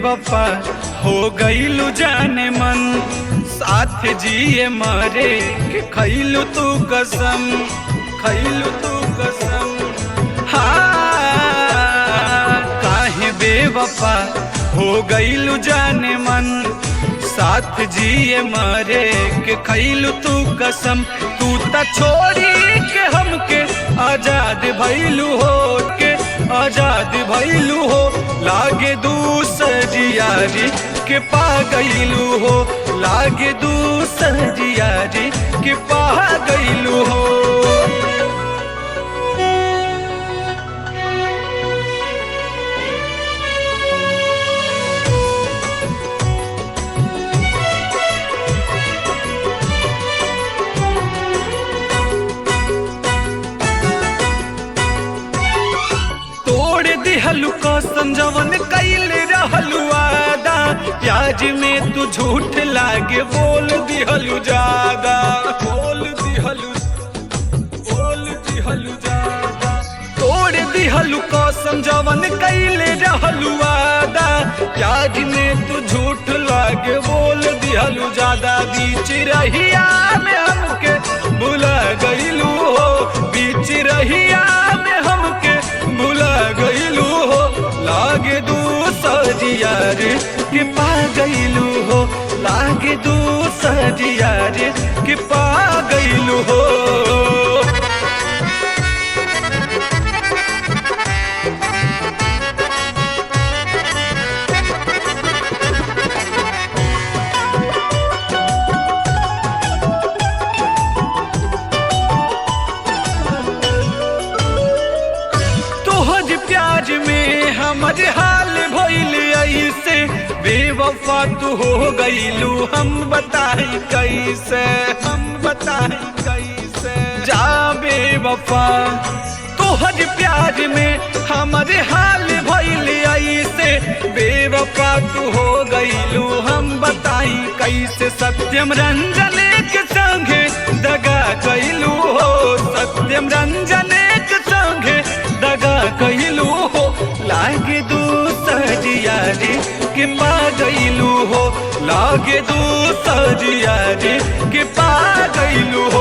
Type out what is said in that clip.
बेवफा हो गईलू जाने मन, साथ जिए मरे के खैलू तू कसम, खैलू तू कसम। हाँ काहे बेवफा हो गईलू जाने मन, साथ जिए मरे के खैलू तू कसम। तू त छोड़ी के हमके आजाद भइलू हो, के आजाद भइलू हो। लागे दूसरी यारी के पा गईलू हो, लागे दूसरी यारी के पा गईलू हो। दिहलु कसम जवन कैल रहलु वादा, प्याज में तू झूठ लागे बोल दिहलु ज्यादा, बोल दिहलु ज्यादा। तोड़ दिहलु कसम जवन कैल रहलु वादा, प्याज में तू झूठ लागे बोल दिहलु ज्यादा। बीच रहिया में हमके भुला गईलू हो, बीच रहिया में हमके भुला गईलू हो। लागे दूसरी यार के पा गईलू हो, लागे दूसरी यार के पा गईलू हो। प्याज में हमारे हाल भइल ऐसे, बेवफा तू हो गईलू हम बताई कैसे, हम बताई कैसे। जा बेवफा तोहर प्याज में हमारे हाल भइल ऐसे, बेवफा तू हो गईलू हम बताई कैसे। सत्यम रंजन के संगे दगा कैलू हो, सत्यम रंजन के संगे दगा कैलू हो। लागे दूसरी यारी के पा गईलू हो, लागे दूसरी यारी के पा गईलू हो।